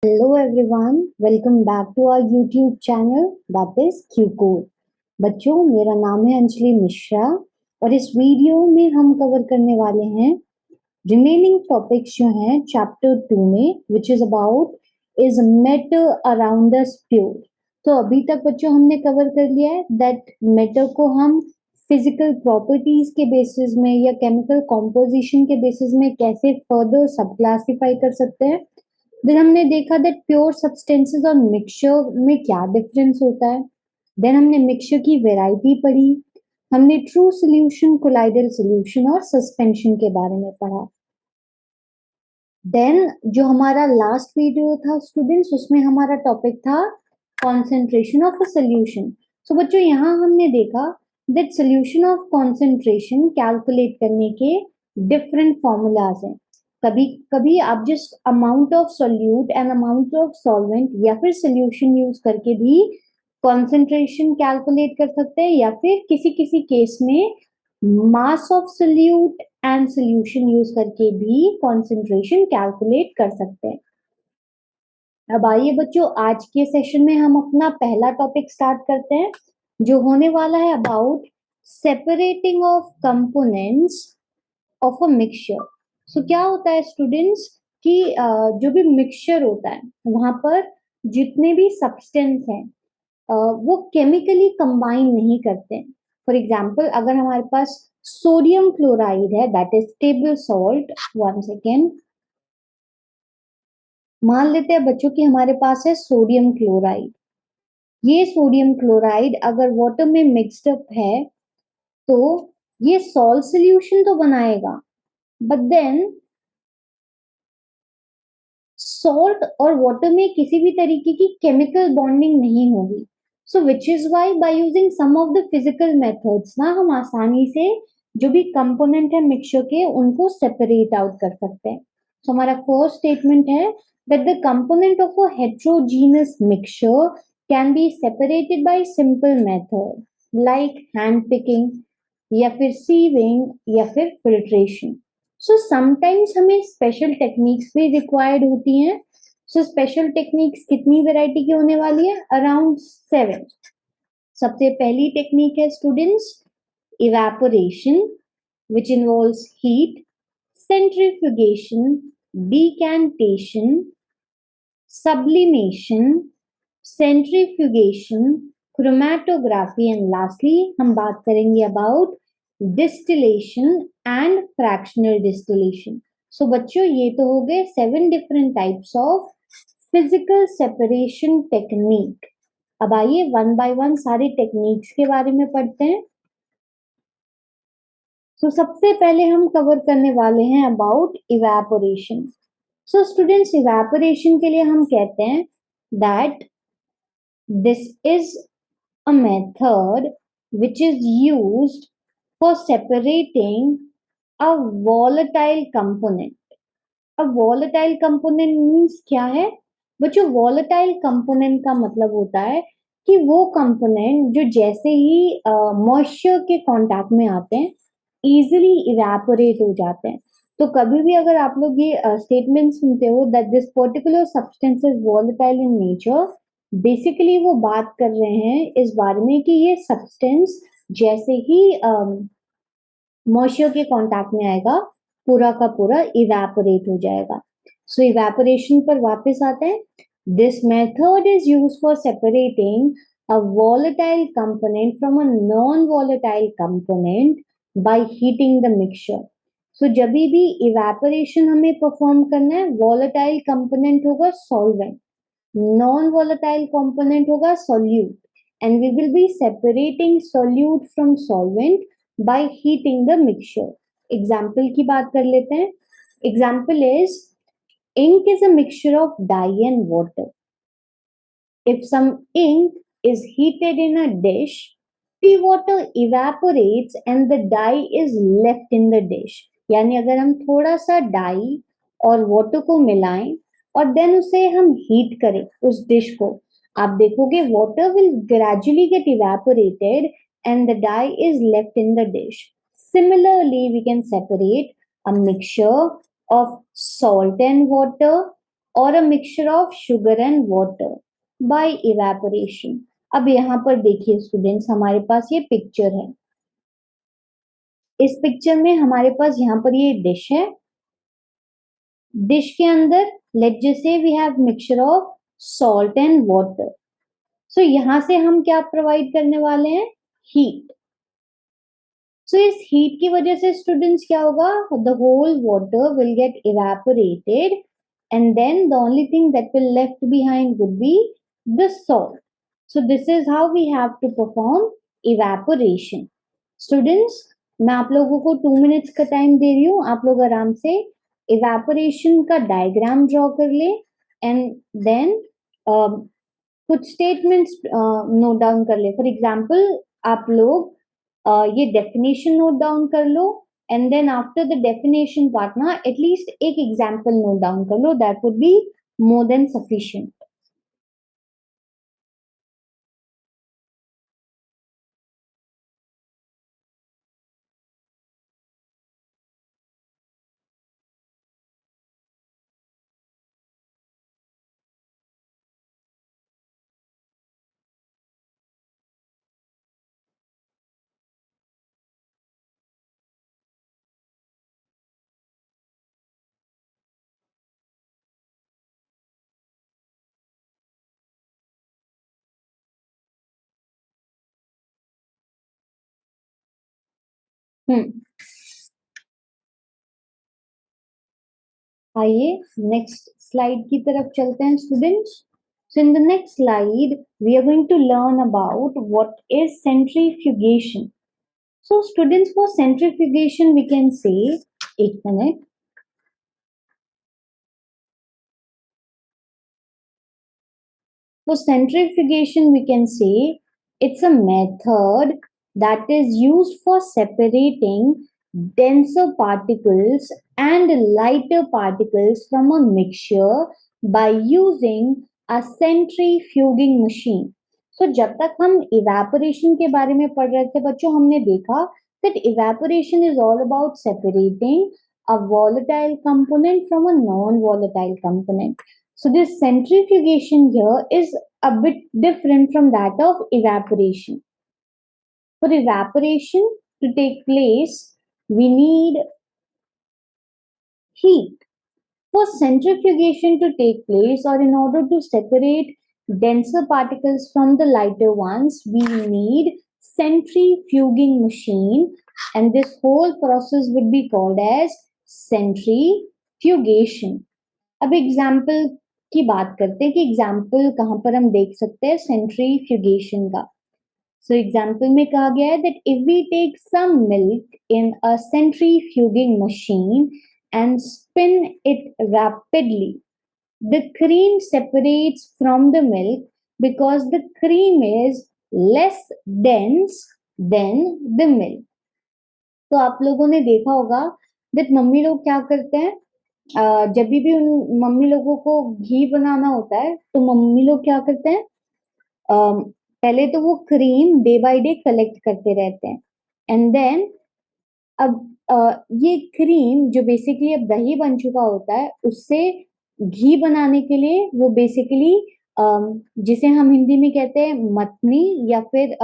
Hello everyone, welcome back to our YouTube channel that is QCode। बच्चों, मेरा नाम है अंजलि मिश्रा और इस वीडियो में हम कवर करने वाले हैं रिमेनिंग टॉपिक्स जो हैं चैप्टर 2 में, विच is about is matter around us pure. तो अभी तक बच्चों हमने कवर कर लिया है दैट मैटर को हम फिजिकल प्रॉपर्टीज के बेसिस में या केमिकल कॉम्पोजिशन के बेसिस में कैसे फर्दर सब क्लासिफाई कर सकते हैं। देन हमने देखा दैट प्योर सब्सटेंसेस और मिक्सचर में क्या डिफरेंस होता है। देन हमने मिक्सचर की वैरायटी पढ़ी। हमने ट्रू सॉल्यूशन, कोलाइडल सॉल्यूशन और सस्पेंशन के बारे में पढ़ा। देन जो हमारा लास्ट वीडियो था स्टूडेंट्स, उसमें हमारा टॉपिक था कॉन्सेंट्रेशन ऑफ अ सॉल्यूशन। सो बच्चों, यहाँ हमने देखा that solution of concentration calculate करने के डिफरेंट फॉर्मूलाज हैं। कभी कभी आप just amount of solute and amount of solvent या फिर सोल्यूशन यूज करके भी कॉन्सेंट्रेशन कैलकुलेट कर सकते हैं, या फिर किसी किसी केस में mass of solute and solution use करके भी कॉन्सेंट्रेशन कैलकुलेट कर सकते हैं। अब आइए बच्चों, आज के सेशन में हम अपना पहला टॉपिक स्टार्ट करते हैं जो होने वाला है about separating of components of a mixture. So क्या होता है स्टूडेंट्स कि जो भी मिक्सचर होता है वहां पर जितने भी सब्सटेंस हैं वो केमिकली कंबाइन नहीं करते हैं। फॉर एग्जाम्पल, अगर हमारे पास सोडियम क्लोराइड है that is table salt, one second, मान लेते हैं बच्चों कि हमारे पास है सोडियम क्लोराइड। ये सोडियम क्लोराइड अगर वाटर में मिक्सड अप है तो ये सॉल्ट सोल्यूशन तो बनाएगा, बट देन सॉल्ट और वाटर में किसी भी तरीके की केमिकल बॉन्डिंग नहीं होगी। So which is why by using some of the physical methods ना हम आसानी से जो भी कंपोनेंट है मिक्सचर के उनको सेपरेट आउट कर सकते हैं। सो हमारा फर्स्ट स्टेटमेंट है that the component of a heterogeneous mixture can be separated by simple method like hand picking या फिर सीविंग या फिर फिल्ट्रेशन। सो समटाइम्स हमें स्पेशल टेक्निक्स भी रिक्वायर्ड होती हैं। सो स्पेशल टेक्निक्स कितनी वैरायटी की होने वाली है? अराउंड 7। सबसे पहली टेक्निक है students evaporation, which involves heat, centrifugation, decantation, sublimation, centrifugation, chromatography and lastly हम बात करेंगे about distillation and fractional distillation. So बच्चों, ये तो हो गए 7 different types of physical separation technique. अब आइए वन बाय वन सारी टेक्निक्स के बारे में पढ़ते हैं। सो सबसे पहले हम कवर करने वाले हैं about evaporation. So students, evaporation के लिए हम कहते हैं that this is a method which is used for separating a volatile component. अब volatile component means क्या है बच्चों? volatile component का मतलब होता है कि वो component जो जैसे ही moisture के contact में आते हैं easily evaporate हो जाते हैं। तो कभी भी अगर आप लोग ये statement सुनते हो that this particular substance is volatile in nature, basically वो बात कर रहे हैं इस बारे में कि ये सब्सटेंस जैसे ही मॉइस्चर के कांटेक्ट में आएगा पूरा का पूरा इवेपोरेट हो जाएगा। सो इवेपोरेशन पर वापस आते हैं। This method is used for separating a volatile component from a non volatile component by heating the mixture. So जब भी इवेपोरेशन हमें परफॉर्म करना है, वॉलेटाइल कंपोनेंट होगा सॉल्वेंट, नॉन वॉलेटाइल कंपोनेंट होगा solute, and we will be separating solute from solvent by heating the mixture. Example की बात कर लेते हैं। Example is ink is a mixture of dye and water. If some ink is heated in a dish, the water evaporates and the dye is left in the dish. यानी अगर हम थोड़ा सा डाई और वाटर को मिलाएं और then उसे हम हीट करें उस डिश को, आप देखोगे water will gradually get evaporated and the dye is left in the dish. Similarly, we can separate a mixture of salt and water or a mixture of sugar and water by evaporation. अब यहाँ पर देखिए students, हमारे पास ये picture है। इस picture में हमारे पास यहाँ पर ये डिश है। डिश के अंदर let just say we have mixture of salt and water. So यहाँ से हम क्या प्रोवाइड करने वाले हैं? हीट। सो इस हीट की वजह से स्टूडेंट्स क्या होगा? The whole water will get evaporated and then the only thing that will left behind would be the salt. So this is how we have to perform evaporation. Students, मैं आप लोगों को 2 minutes का time दे रही हूँ, आप लोग आराम से evaporation का डायग्राम ड्रॉ कर ले एंड देन कुछ स्टेटमेंट्स नोट डाउन कर ले। फॉर एग्जाम्पल आप लोग ये डेफिनेशन नोट डाउन कर लो and then after the definition part na at least एक example note down कर लो, that would be more than sufficient. आइए नेक्स्ट स्लाइड की तरफ चलते हैं students. So in the next slide, we are going to learn about what is centrifugation. So students, for centrifugation, we can say, एक minute. For centrifugation, we can say it's a method that is used for separating denser particles and lighter particles from a mixture by using a centrifuging machine. So जब तक हम evaporation के बारे में पढ़ रहे थे बच्चों, हमने देखा that evaporation is all about separating a volatile component from a non-volatile component. So this centrifugation here is a bit different from that of evaporation. For evaporation to take place, we need heat. For centrifugation to take place, or in order to separate denser particles from the lighter ones, we need centrifuging machine, and this whole process would be called as centrifugation. अब example की बात करते हैं कि example कहाँ पर हम देख सकते हैं सेंट्रीफ्यूगेशन का। सो एग्जाम्पल में कहा गया है that if we take some milk in a centrifuging machine and spin it rapidly, the cream separates from the milk because the cream is less dense than the milk. तो आप लोगों ने देखा होगा दैट मम्मी लोग क्या करते हैं, जब भी उन मम्मी लोगों को घी बनाना होता है तो मम्मी लोग क्या करते हैं, पहले तो वो cream day by day collect करते रहते हैं एंड देन अब ये क्रीम जो बेसिकली अब दही बन चुका होता है उससे घी बनाने के लिए वो बेसिकली जिसे हम हिंदी में कहते हैं मथनी या फिर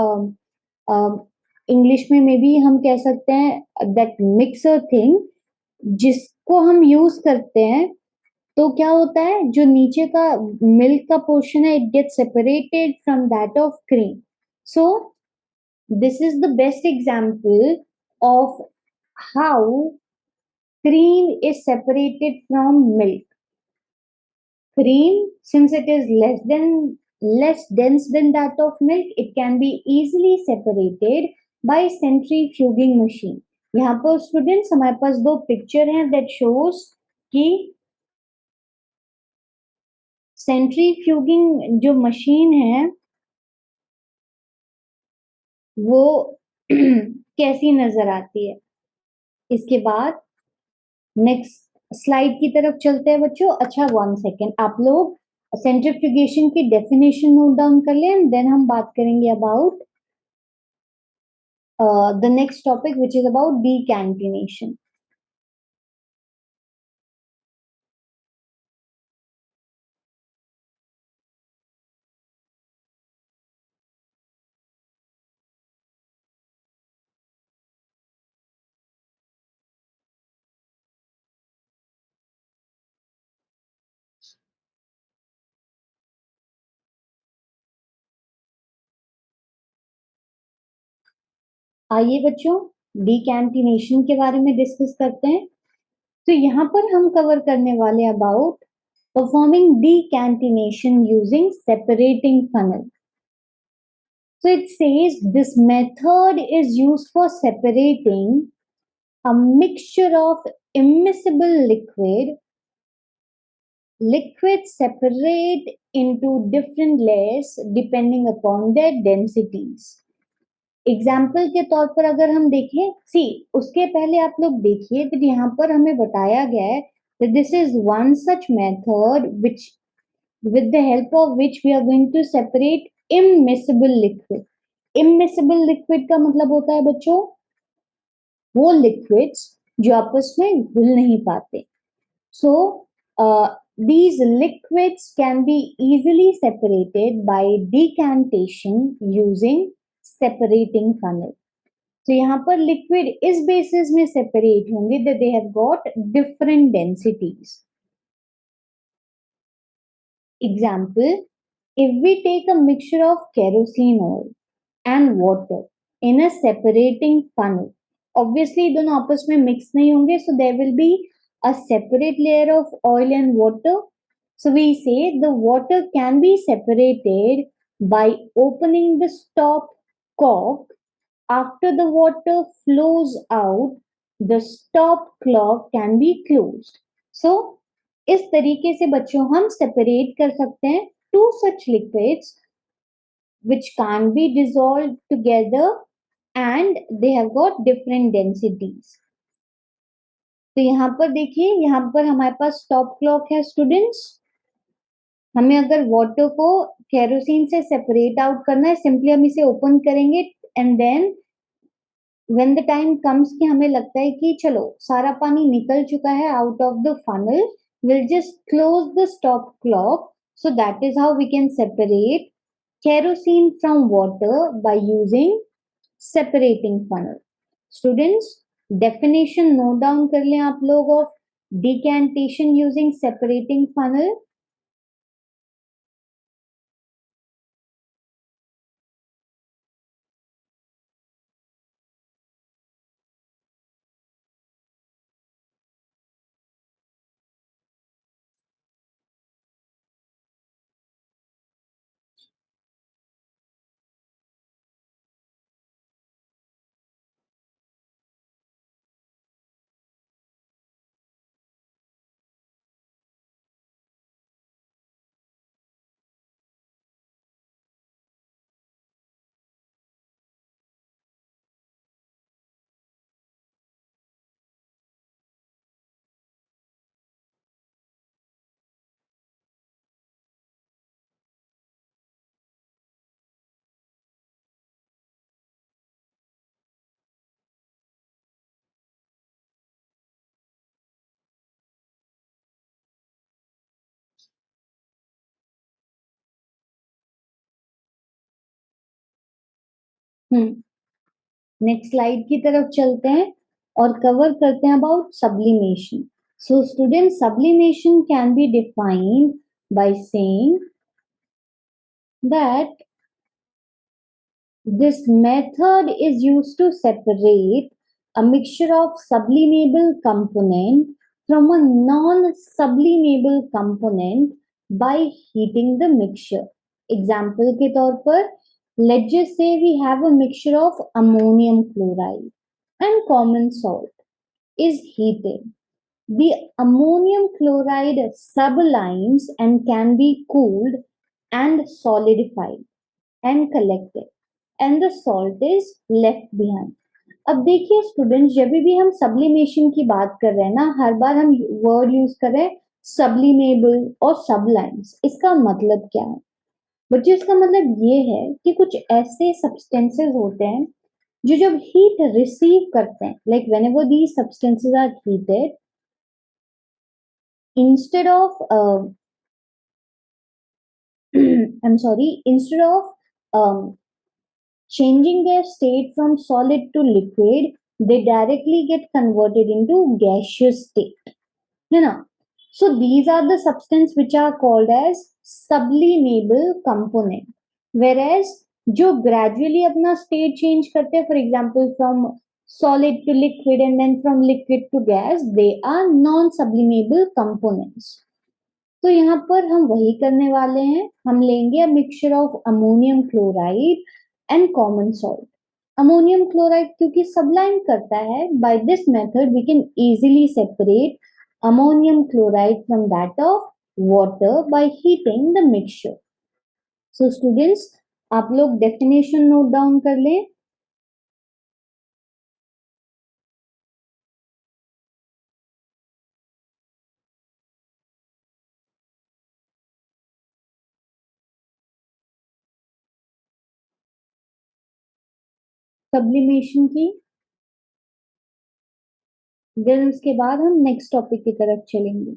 इंग्लिश में मे बी हम कह सकते हैं दैट मिक्सर थिंग जिसको हम यूज करते हैं, तो क्या होता है जो नीचे का मिल्क का पोर्शन है it get separated from that of cream. So this is the best example of how cream is separated from milk. Cream, since it is less dense than that of milk, it can be easily separated by centrifuging machine. यहाँ पर students हमारे पास दो picture हैं that shows कि सेंट्रीफ्यूगिंग जो machine है वो कैसी नजर आती है। इसके बाद नेक्स्ट स्लाइड की तरफ चलते हैं बच्चों। अच्छा 1 सेकेंड, आप लोग सेंट्रीफ्यूगेशन की डेफिनेशन नोट डाउन कर लें एंड देन हम बात करेंगे about the next topic which is about decantation. आइए बच्चों डिकैंटिनेशन के बारे में डिस्कस करते हैं। तो यहाँ पर हम कवर करने वाले about performing decantination using separating funnel. So it says this method is used for separating a mixture of immiscible liquids separate into different layers depending upon their densities. Example के तौर पर अगर हम देखें, सी उसके पहले आप लोग देखिए तो यहाँ पर हमें बताया गया है that this is one such method which with the help of which we are going to separate immiscible liquid. Immiscible liquid का मतलब होता है बच्चों वो liquids जो आपस में घुल नहीं पाते. So these liquids can be easily separated by decantation using separating funnel. तो यहाँ पर लिक्विड इस बेसिस में सेपरेट होंगे that they have got different densities. Example, if we take a mixture of kerosene oil and water in a separating funnel, obviously दोनों आपस में mix नहीं होंगे, so there will be a separate layer of oil and water. So we say the water can be separated by opening the stop cork. After the water flows out, the stop clock can be closed. So, इस तरीके से बच्चों हम separate कर सकते हैं two such liquids which can't be dissolved together and they have got different densities. तो यहाँ पर देखिए, यहाँ पर हमारे पास स्टॉप क्लॉक है स्टूडेंट्स. हमें अगर वाटर को केरोसिन से सेपरेट आउट करना है, सिंपली हम इसे ओपन करेंगे and then when the time comes कि हमें लगता है कि चलो सारा पानी निकल चुका है out of the funnel, we'll just close the stop clock. So that is how we can separate kerosene from water by using separating funnel. Students, definition note down कर लें आप लोग of decantation using separating funnel. Next slide की तरफ चलते हैं और cover करते हैं about sublimation. So student, sublimation can be defined by saying that this method is used to separate a mixture of sublimable component from a non-sublimable component by heating the mixture. Example के तौर पर, let's just say we have a mixture of ammonium chloride and common salt is heated. The ammonium chloride sublimes and can be cooled and solidified and collected and the salt is left behind. अब देखिए students, जब भी हम sublimation की बात कर रहे हैं ना, हर बार हम वर्ड यूज कर रहे हैं सब्लिमेबल और सबलाइम्स. इसका मतलब क्या है बच्चों? इसका मतलब ये है कि कुछ ऐसे सब्सटेंसेस होते हैं जो जब हीट रिसीव करते हैं, like whenever these substances are heated, instead of I'm sorry, instead of changing their state from solid to liquid, they directly get converted into gaseous state. You know? So these are the substances which are called as sublimable component. Whereas जो gradually अपना state change करते हैं, for example from solid to liquid and then from liquid to gas, they are non-sublimable components. तो यहाँ पर हम वही करने वाले हैं, हम लेंगे a mixture of ammonium chloride and common salt. Ammonium chloride क्योंकि सबलाइम करता है, by this method we can easily separate ammonium chloride from that of water by heating the mixture. So students, आप लोग डेफिनेशन नोट डाउन कर लें. Sublimation की, then उसके बाद हम नेक्स्ट टॉपिक की तरफ चलेंगे.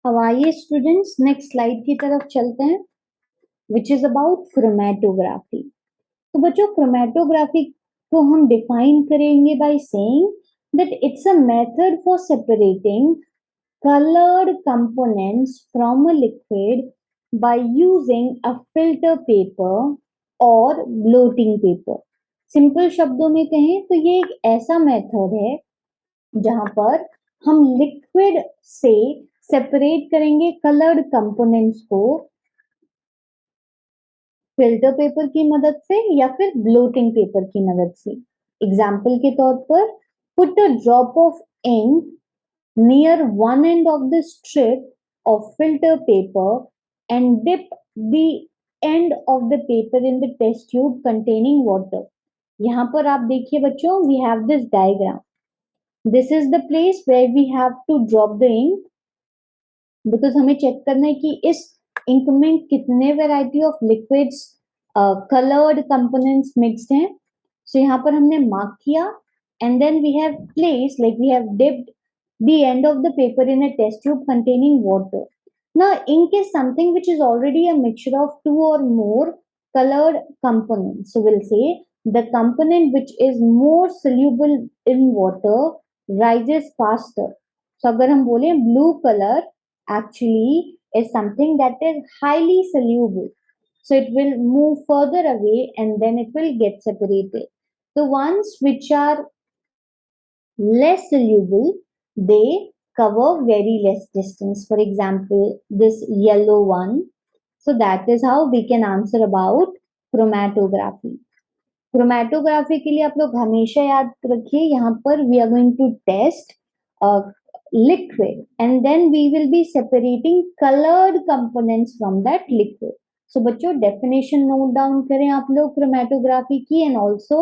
अब आइए स्टूडेंट्स नेक्स्ट स्लाइड की तरफ चलते हैं, विच इज अबाउट क्रोमेटोग्राफी. तो बच्चों क्रोमेटोग्राफी को हम डिफाइन करेंगे by saying that it's a method for separating colored components from a liquid by using a filter paper or blotting paper. Simple शब्दों में कहें तो ये एक ऐसा मेथड है जहां पर हम लिक्विड से सेपरेट करेंगे कलर्ड कंपोनेंट्स को फिल्टर पेपर की मदद से या फिर ब्लोटिंग पेपर की मदद से. एग्जाम्पल के तौर पर, put a drop of ink near one end of the strip of filter paper and dip the end of the paper in the test tube containing water. यहाँ पर आप देखिए बच्चों, we have this diagram. This is the place where we have to drop the ink because हमें check करना है कि इस इंक में कितने variety of liquids coloured components mixed हैं. सो यहाँ पर हमने मार्क किया and then we have placed, like we have dipped the end of the paper in a test tube containing water. Now ink is something which is already a mixture of two or more colored components. So we'll say the component which is more soluble in water rises faster. So अगर हम बोले blue color actually is something that is highly soluble. So it will move further away and then it will get separated. The ones which are less soluble, they cover very less distance. For example, this yellow one. So that is how we can answer about chromatography. Chromatography के लिए आप लोग हमेशा याद रखिए, यहाँ पर we are going to test liquid and then we will be separating colored components from that liquid. So बच्चों डेफिनेशन नोट डाउन करें आप लोग क्रोमेटोग्राफी की, and also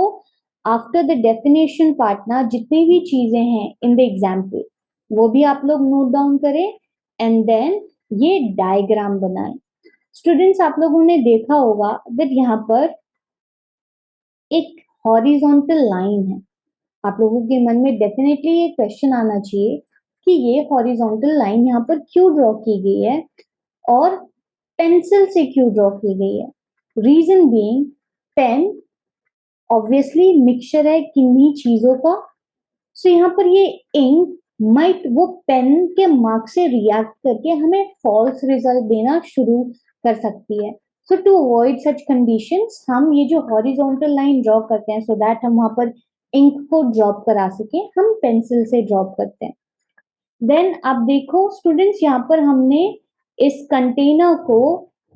after the definition part ना जितनी भी चीजें हैं इन द एग्जाम्पल वो भी आप लोग नोट डाउन करें एंड देन ये डायग्राम बनाएं. स्टूडेंट्स आप लोगों ने देखा होगा दैट यहाँ पर एक हॉरिजॉन्टल लाइन है. आप लोगों के मन में डेफिनेटली ये क्वेश्चन आना चाहिए कि ये हॉरिजॉन्टल लाइन यहाँ पर क्यों ड्रॉ की गई है और पेंसिल से क्यों ड्रॉ की गई है. Reason being, pen obviously mixture है किन्हीं चीजों का. सो यहाँ पर ये इंक माइट वो पेन के मार्क से रिएक्ट करके हमें फॉल्स रिजल्ट देना शुरू कर सकती है. So to avoid such conditions हम ये जो हॉरिजॉन्टल लाइन ड्रॉ करते हैं सो दैट हम वहां पर इंक को ड्रॉप करा सके, हम पेंसिल से ड्रॉप करते हैं. देन आप देखो स्टूडेंट्स, यहाँ पर हमने इस कंटेनर को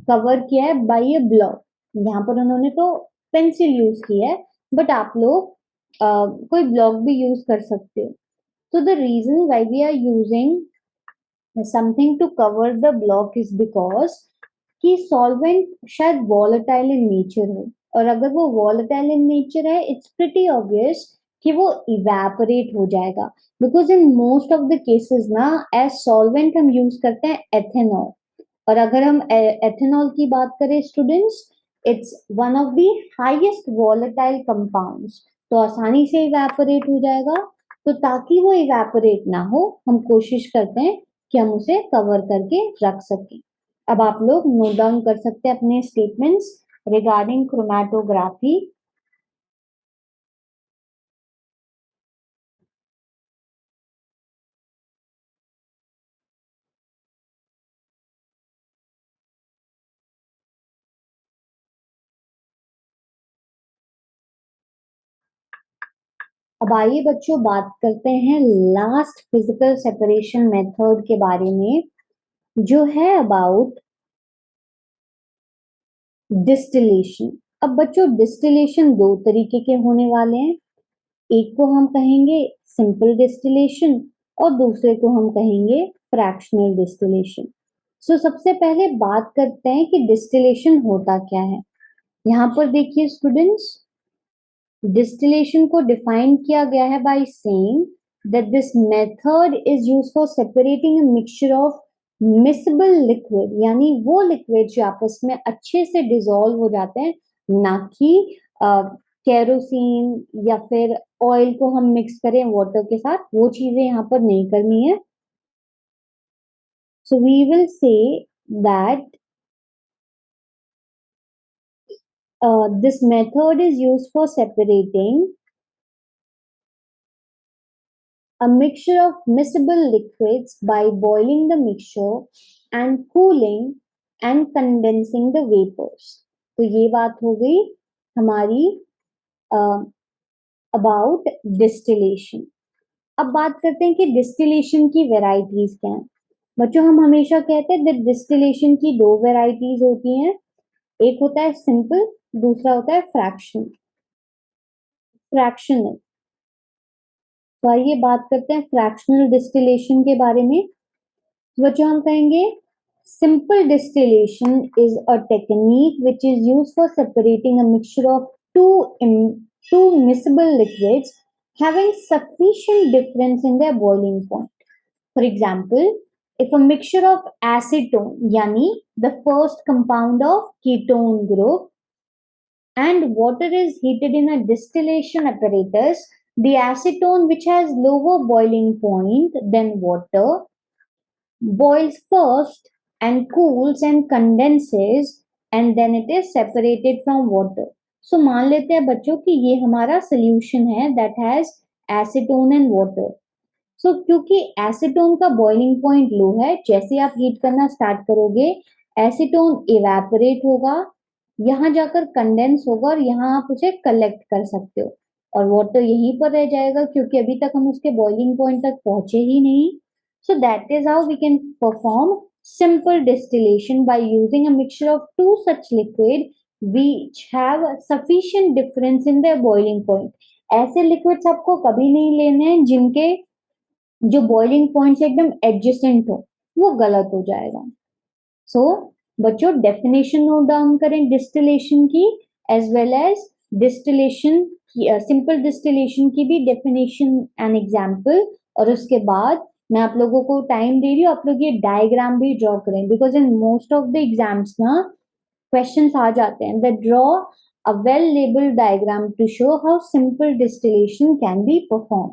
कवर किया है बाय ए ब्लॉक. यहाँ पर उन्होंने तो पेंसिल यूज की है बट आप लोग कोई ब्लॉक भी यूज कर सकते हो. So the reason why we are using something to cover the block is because कि सॉल्वेंट शायद वॉलेटाइल इन नेचर हो, और अगर वो वॉलेटाइल इन नेचर है इट्स प्रिटी ऑब्वियस कि वो इवेपोरेट हो जाएगा, because in most of the cases ना एज सॉल्वेंट हम यूज करते हैं एथेनॉल। और अगर हम एथेनॉल की बात करें students, it's one of the highest volatile compounds, तो आसानी से इवेपोरेट हो जाएगा। तो ताकि वो इवेपोरेट ना हो हम कोशिश करते हैं कि हम उसे कवर करके रख सकें। अब आप लोग नोट डाउन कर सकते हैं अपने स्टेटमेंट्स रिगार्डिंग क्रोमैटोग्राफी। अब आइए बच्चों बात करते हैं लास्ट फिजिकल सेपरेशन मेथड के बारे में, जो है अबाउट डिस्टिलेशन। अब बच्चों डिस्टिलेशन दो तरीके के होने वाले हैं, एक को हम कहेंगे सिंपल डिस्टिलेशन और दूसरे को हम कहेंगे फ्रैक्शनल डिस्टिलेशन। सो सबसे पहले बात करते हैं कि डिस्टिलेशन होता क्या है। यहाँ पर देखिए स्टूडेंट्स, डिस्टिलेशन को डिफाइन किया गया है by saying that this method is used for separating a mixture of miscible liquid, यानी वो लिक्विड जो आपस में अच्छे से डिसॉल्व हो जाते हैं, ना कि केरोसिन या फिर ऑयल को हम मिक्स करें वाटर के साथ, वो चीजें यहाँ पर नहीं करनी है। So we will say that this method is used for separating a mixture of miscible liquids by boiling the mixture and cooling and condensing the vapors। तो ये बात हो गई हमारी अबाउट डिस्टिलेशन। अब बात करते हैं कि डिस्टिलेशन की वेराइटीज क्या हैं। बच्चों हम हमेशा कहते हैं दैट डिस्टिलेशन की दो वेराइटीज होती हैं, एक होता है सिंपल, दूसरा होता है फ्रैक्शनल। तो आइए बात करते हैं फ्रैक्शनल डिस्टिलेशन के बारे में। बच्चों हम कहेंगे simple distillation is a technique which is used for separating a mixture of two miscible liquids having sufficient difference in their boiling point. For example, if a mixture of acetone, yani the first compound of ketone group, and water is heated in a distillation apparatus, the acetone, which has lower boiling point than water, boils first and cools and condenses and then it is separated from water. So मान लेते हैं बच्चों कि ये हमारा solution है that has acetone and water. सो क्योंकि acetone का बॉइलिंग पॉइंट लो है, जैसे आप हीट करना स्टार्ट करोगे एसीटोन इवेपोरेट होगा, यहाँ जाकर कंडेंस होगा और यहाँ आप उसे कलेक्ट कर सकते हो, और वाटर यहीं पर रह जाएगा क्योंकि अभी तक हम उसके बॉइलिंग पॉइंट तक पहुंचे ही नहीं। So that is how we can perform simple distillation by using a mixture of two such liquid which have sufficient difference in their boiling point। ऐसे लिक्विड्स आपको कभी नहीं लेने हैं जिनके जो बॉइलिंग पॉइंट से एकदम एडजेसेंट हो, वो गलत हो जाएगा। सो बच्चों डेफिनेशन नोट डाउन करें डिस्टिलेशन की, as well as distillation simple distillation की भी डेफिनेशन एंड एग्जाम्पल। और उसके बाद मैं आप लोगों को टाइम दे रही हूँ, आप लोग ये डायग्राम भी ड्रॉ करें, because in most of the exams ना क्वेश्चंस आ जाते हैं that draw a well labelled diagram to show how simple distillation can be perform.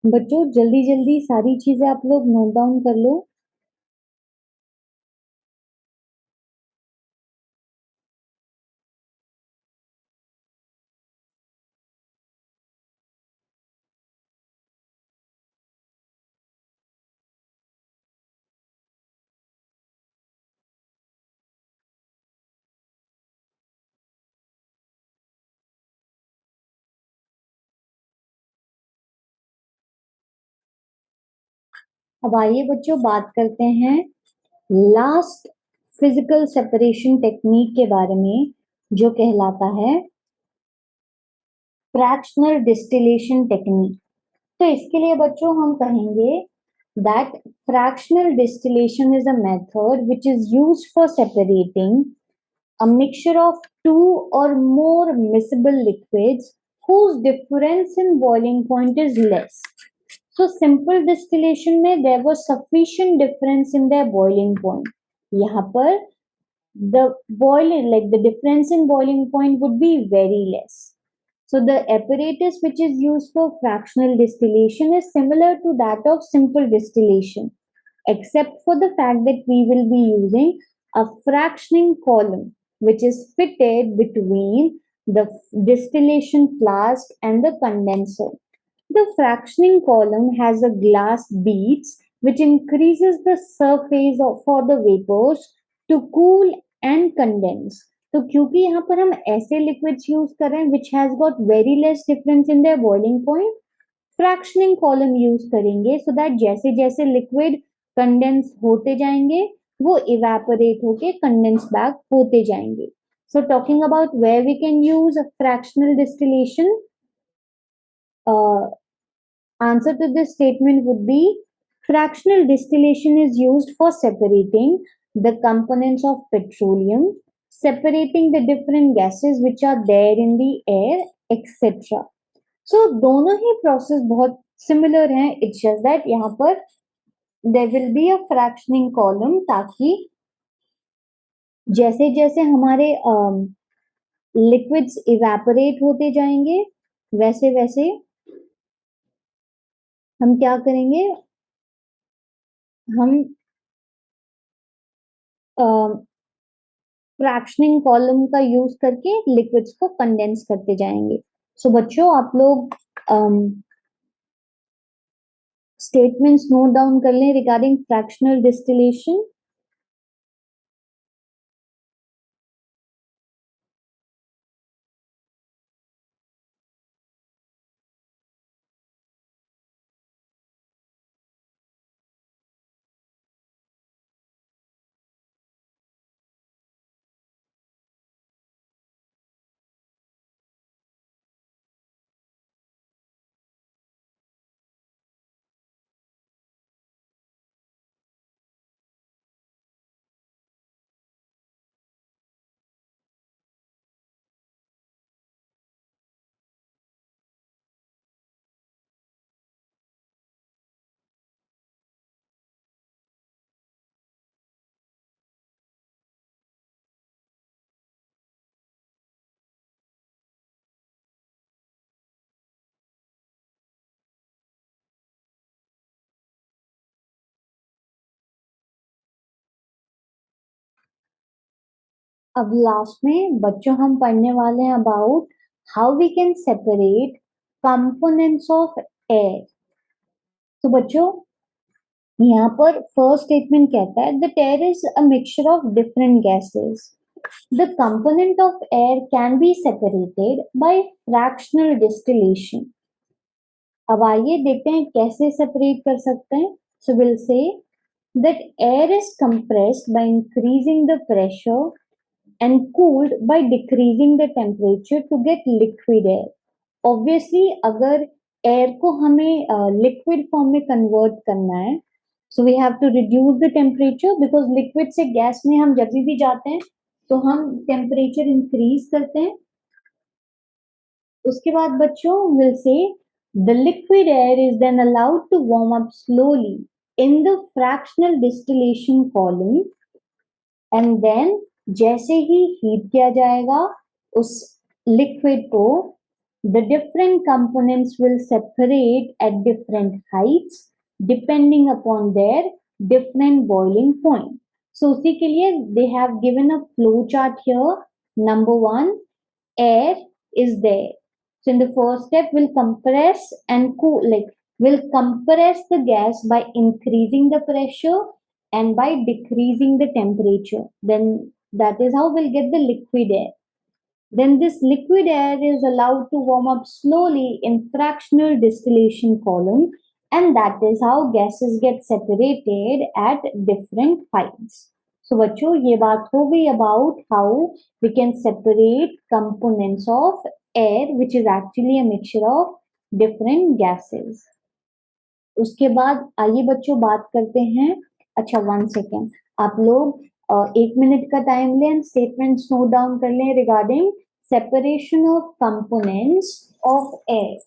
बच्चों जल्दी जल्दी सारी चीजें आप लोग नोट डाउन कर लो। अब आइए बच्चों बात करते हैं लास्ट फिजिकल सेपरेशन टेक्निक के बारे में, जो कहलाता है फ्रैक्शनल डिस्टिलेशन टेक्निक। तो इसके लिए बच्चों हम कहेंगे that fractional distillation is a method which is used for separating a mixture of two or more miscible liquids whose difference in boiling point is less. So simple distillation में there was sufficient difference in their boiling point. यहाँ पर the boiling, like the difference in boiling point would be very less. So the apparatus which is used for fractional distillation is similar to that of simple distillation, except for the fact that we will be using a fractioning column which is fitted between the distillation flask and the condenser. The fractioning column has a glass beads which increases the surface for the vapors to cool and condense. तो क्योंकि यहाँ पर हम ऐसे liquids use कर रहे हैं which has got very less difference in their boiling point, fractionating column use करेंगे सो दैट जैसे जैसे लिक्विड कंडेंस होते जाएंगे वो इवेपोरेट होके कंडेंस बैक होते जाएंगे. So talking about where we can use a fractional distillation, answer to this statement would be fractional distillation is used for separating the components of petroleum, separating the different gases which are there in the air, etc. So दोनों ही process बहुत similar हैं. It's just that यहाँ पर there will be a fractionating column ताकि जैसे जैसे हमारे लिक्विड्स इवेपोरेट होते जाएंगे वैसे वैसे हम क्या करेंगे, हम फ्रैक्शनिंग कॉलम का यूज करके लिक्विड्स को कंडेंस करते जाएंगे. सो बच्चों आप लोग स्टेटमेंट्स नोट डाउन कर लें रिगार्डिंग फ्रैक्शनल डिस्टिलेशन. अब लास्ट में बच्चों हम पढ़ने वाले हैं about how we can separate components of air. तो बच्चों यहाँ पर फर्स्ट स्टेटमेंट कहता है the air is a mixture of different gases. The component of air can be separated by fractional distillation. अब आइए देखते हैं कैसे सेपरेट कर सकते हैं. So we'll say that air is compressed by increasing the pressure and cooled by decreasing the temperature to get liquid air. Obviously अगर air को हमें liquid form में convert करना है, so we have to reduce the temperature because liquid से gas में हम जब भी जाते हैं तो हम टेम्परेचर इंक्रीज करते हैं. उसके बाद बच्चों will say the liquid air is then allowed to warm up slowly in the fractional distillation column and then जैसे ही हीट किया जाएगा उस लिक्विड को The different components will separate at different heights depending upon their different boiling point. So उसी के लिए they have given a flow chart here. Number one, air is there. So in the first step, we'll compress and cool, like we'll compress the gas by increasing the pressure and by decreasing the temperature. Then that is how we'll get the liquid air. Then this liquid air is allowed to warm up slowly in fractional distillation column, and that is how gases get separated at different heights. So बच्चों ये बात हो गई about how we can separate components of air which is actually a mixture of different gases. उसके बाद आइए बच्चों बात करते हैं. अच्छा 1 सेकेंड आप लोग 1 मिनट का टाइम लें, स्टेटमेंट्स नोट डाउन कर लें regarding separation of components of air.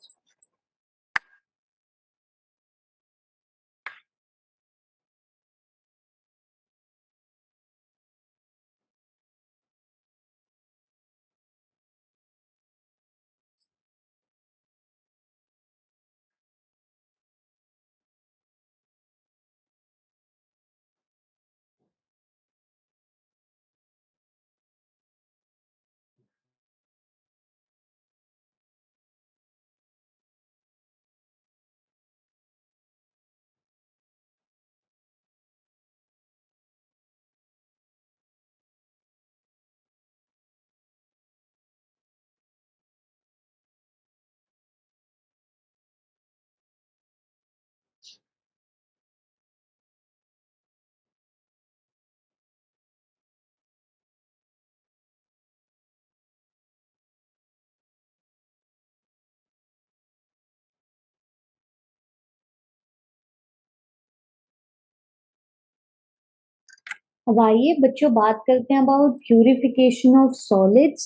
अब आइए बच्चों बात करते हैं about purification of solids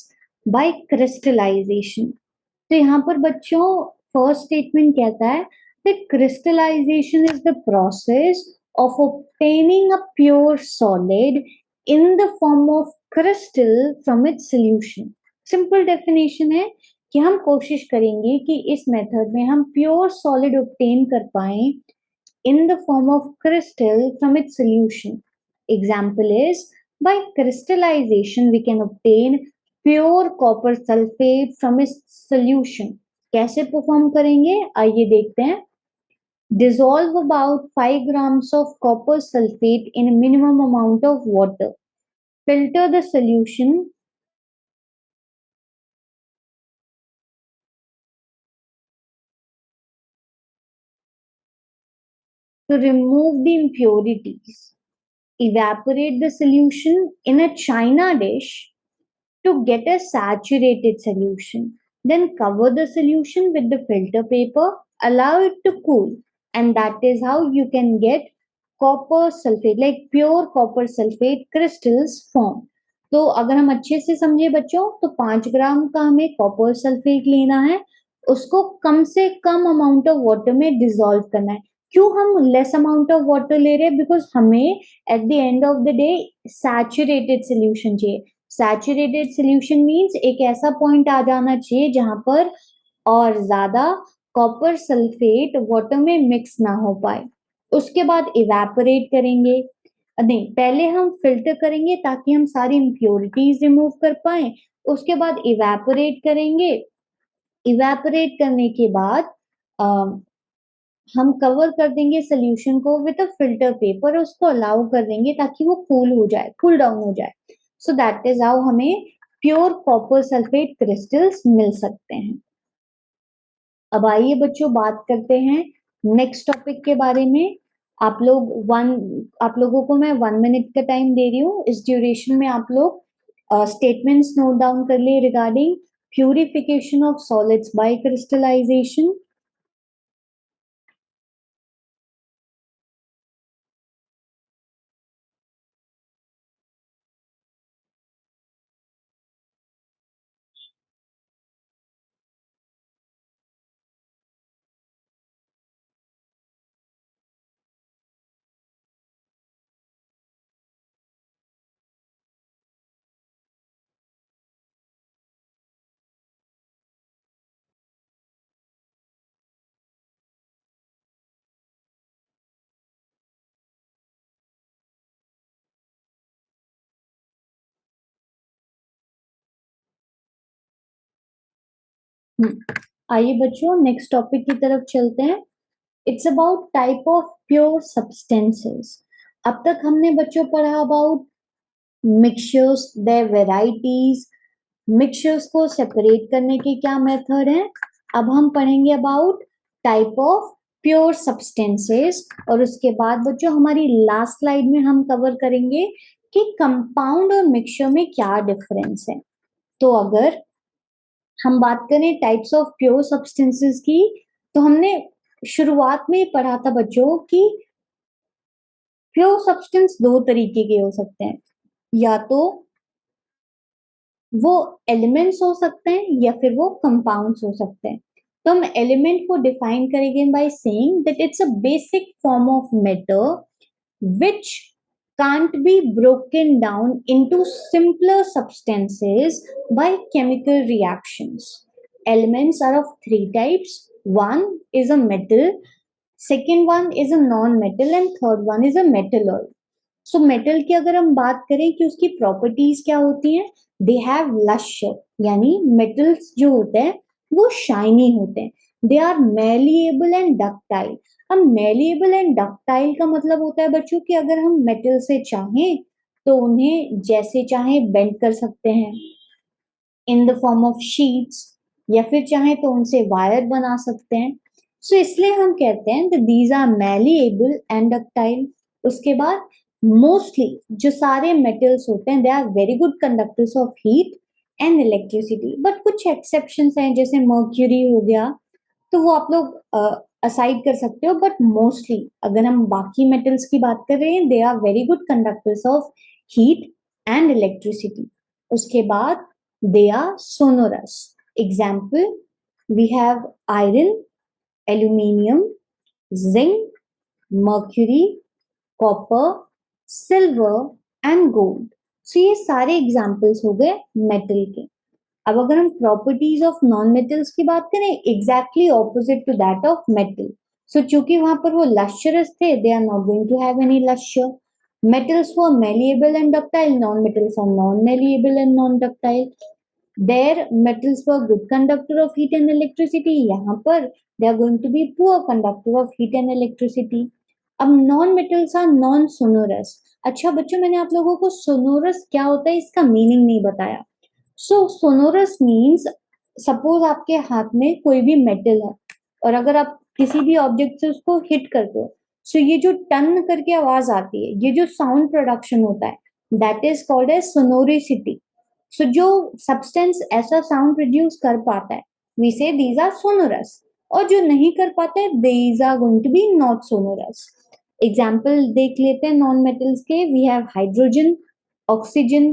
by crystallisation. तो यहाँ पर बच्चों फर्स्ट स्टेटमेंट कहता है that crystallization is the process of obtaining a pure solid in the form of crystal from its solution. Simple definition है कि हम कोशिश करेंगे कि इस मेथड में हम प्योर सॉलिड ऑब्टेन कर पाए in the form of crystal from its solution. Example is, by crystallization we can obtain pure copper sulfate from its solution. कैसे परफॉर्म करेंगे आइए देखते हैं. Dissolve about 5 grams of copper sulfate in a minimum amount of water. Filter the solution to remove the impurities. Evaporate the solution in a china dish to get a saturated solution. Then cover the solution with the filter paper, allow it to cool, and that is how you can get copper sulfate, like pure copper sulfate crystals form. तो अगर हम अच्छे से समझे बच्चों तो 5 ग्राम का हमें कॉपर सल्फेट लेना है, उसको कम से कम अमाउंट ऑफ वाटर में डिसॉल्व करना है. क्यों हम लेस अमाउंट ऑफ वाटर ले रहे हैं? बिकॉज हमें at the end of the day saturated solution चाहिए. सैचुरेटेड सोल्यूशन मींस एक ऐसा पॉइंट आ जाना चाहिए जहां पर और ज्यादा कॉपर सल्फेट वाटर में मिक्स ना हो पाए. उसके बाद इवेपोरेट करेंगे, नहीं पहले हम फिल्टर करेंगे ताकि हम सारी इम्प्योरिटीज रिमूव कर पाए. उसके बाद इवेपोरेट करेंगे. इवेपोरेट करने के बाद हम कवर कर देंगे सोल्यूशन को विद अ फिल्टर पेपर, उसको अलाउ कर देंगे ताकि वो कूल हो जाए, कूल डाउन हो जाए. सो दैट इज हाउ हमें प्योर कॉपर सल्फेट क्रिस्टल्स मिल सकते हैं. अब आइए बच्चों बात करते हैं नेक्स्ट टॉपिक के बारे में. आप लोगों को मैं 1 मिनट का टाइम दे रही हूँ. इस ड्यूरेशन में आप लोग स्टेटमेंट्स नोट डाउन कर लिए regarding purification of solids by crystallisation. आइए बच्चों नेक्स्ट टॉपिक की तरफ चलते हैं। It's about type of pure substances. अब तक हमने बच्चों पढ़ा about mixtures, their varieties, mixtures को सेपरेट करने के क्या मेथड हैं। अब हम पढ़ेंगे about type of pure substances और उसके बाद बच्चों हमारी लास्ट स्लाइड में हम कवर करेंगे कि कंपाउंड और मिक्सचर में क्या डिफरेंस है। तो अगर हम बात करें टाइप्स ऑफ प्योर सब्सटेंसेस की, तो हमने शुरुआत में पढ़ा था बच्चों कि प्योर सब्सटेंस दो तरीके के हो सकते हैं, या तो वो एलिमेंट्स हो सकते हैं या फिर वो कंपाउंड्स हो सकते हैं। तो हम एलिमेंट को डिफाइन करेंगे by saying that it's a basic form of matter which can't be broken down into simpler substances by chemical reactions. Elements are of three types. One is a metal, second one is a non-metal, and third one is a metalloid. So metal की अगर हम बात करें कि उसकी properties क्या होती हैं, दे हैव लस्टर, यानी मेटल्स जो होते हैं वो शाइनी होते हैं। They are malleable and ductile. अब मेलिएबल एंड डक्टाइल का मतलब होता है बच्चों कि अगर हम मेटल से चाहें तो उन्हें जैसे चाहें बेंड कर सकते हैं in the form of sheets, या फिर चाहे तो उनसे वायर बना सकते हैं। सो इसलिए हम कहते हैं that these are malleable and ductile. उसके बाद मोस्टली जो सारे मेटल्स होते हैं they are very good conductors of heat and electricity, but कुछ एक्सेप्शंस हैं जैसे मर्क्यूरी हो गया, तो वो आप लोग असाइड कर सकते हो। बट मोस्टली अगर हम बाकी मेटल्स की बात कर रहे हैं they are very good conductors of heat and electricity. उसके बाद they are sonorous. Example, we have iron, aluminium, zinc, mercury, copper, silver and gold. So ये सारे एग्जाम्पल्स हो गए मेटल के। अब अगर हम प्रॉपर्टीज ऑफ नॉन मेटल्स की बात करें, exactly opposite to that of metal. So चूंकि वहां पर वो लश्चरस थे, they are not going to have any lustre. metals were malleable and ductile, non-metals are non-malleable and non-ductile. Their metals were good conductor of heat and electricity. यहाँ पर they are going to be poor conductor of heat and electricity. अब non metals are non sonorous. अच्छा बच्चों, मैंने आप लोगों को sonorous क्या होता है इसका मीनिंग नहीं बताया। सो सोनोरस मीन्स, सपोज आपके हाथ में कोई भी मेटल है और अगर आप किसी भी ऑब्जेक्ट से उसको हिट करते हो, सो ये जो टन करके आवाज आती है, ये जो साउंड प्रोडक्शन होता है, दैट इज कॉल्ड एज सोनोरिसिटी। सो जो सब्सटेंस ऐसा साउंड प्रोड्यूस कर पाता है, वी से दीज आर सोनोरस, और जो नहीं कर पाते हैं these are going to be not sonorous. Example देख लेते हैं नॉन मेटल्स के। We have hydrogen, oxygen,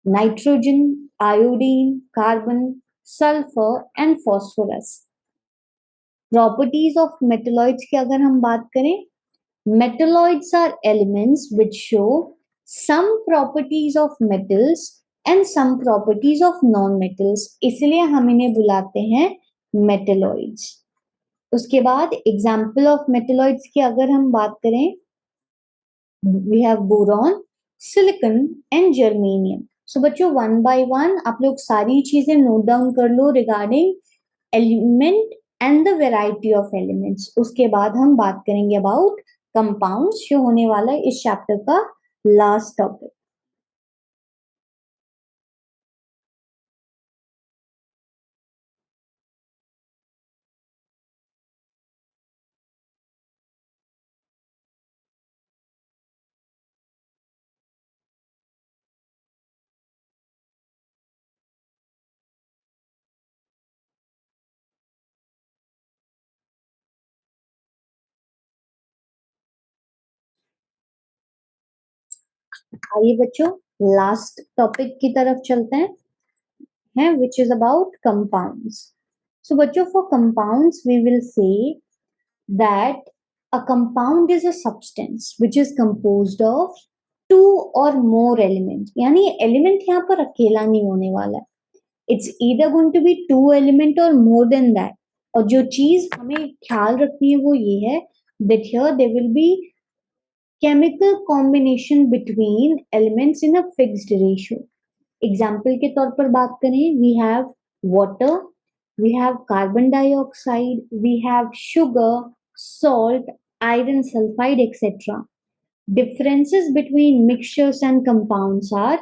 nitrogen, iodine, carbon, sulphur and phosphorus. Properties of metalloids की अगर हम बात करें, metalloids are elements which show some properties of metals and some properties of non-metals, इसलिए हम इन्हें बुलाते हैं metalloids। उसके बाद एग्जाम्पल ऑफ मेटलॉइड्स की अगर हम बात करें, we have boron, silicon and germanium. So बच्चों वन बाय वन आप लोग सारी चीजें नोट डाउन कर लो regarding element and the variety of elements. उसके बाद हम बात करेंगे अबाउट कंपाउंड्स, जो होने वाला है इस चैप्टर का लास्ट टॉपिक। आइए बच्चों लास्ट टॉपिक की तरफ चलते हैं which is about compounds. So बच्चों for compounds we will say that a compound is a substance which is composed of two or more elements, यानी एलिमेंट यहाँ पर अकेला नहीं होने वाला है। It's either going to be two element or more than that. और जो चीज हमें ख्याल रखनी है वो ये है that here there will be chemical combination between elements in a fixed ratio. Example के तौर पर बात करें, we have water, we have carbon dioxide, we have sugar, salt, iron sulfide, etc. Differences between mixtures and compounds are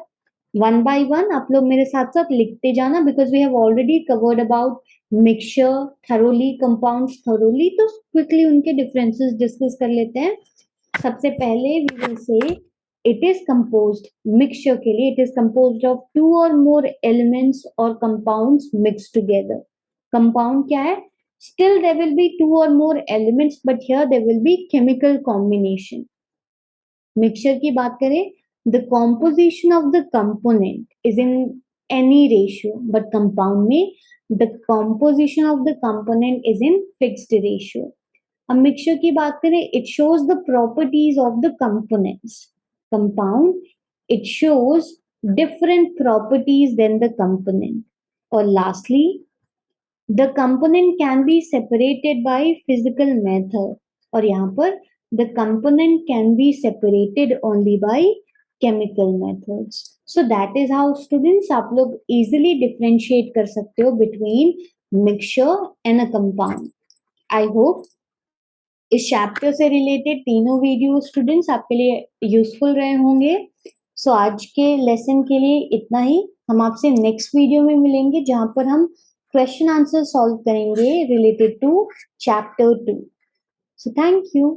one by one. आप लोग मेरे साथ साथ लिखते जाना because we have already covered about mixture thoroughly, compounds thoroughly. तो quickly उनके differences discuss कर लेते हैं. सबसे पहले we will say it is composed, mixture के लिए it is composed of two or more elements or compounds mixed together. Compound क्या है? Still there will be two or more elements, but here there will be chemical combination. Mixture की बात करें, the composition of the component is in any ratio, but compound में the composition of the component is in fixed ratio. अब mixture की बात करें, it shows the properties of the components. Compound, it shows different properties than the component. और lastly, the component can be separated by physical method. और यहाँ पर the component can be separated only by chemical methods. So that is how students आप लोग easily differentiate कर सकते हो between mixture and a compound. I hope इस chapter से रिलेटेड तीनों वीडियो स्टूडेंट्स आपके लिए यूजफुल रहे होंगे. सो आज के लेसन के लिए इतना ही. हम आपसे नेक्स्ट वीडियो में मिलेंगे जहां पर हम क्वेश्चन आंसर सॉल्व करेंगे related to chapter 2. So thank you.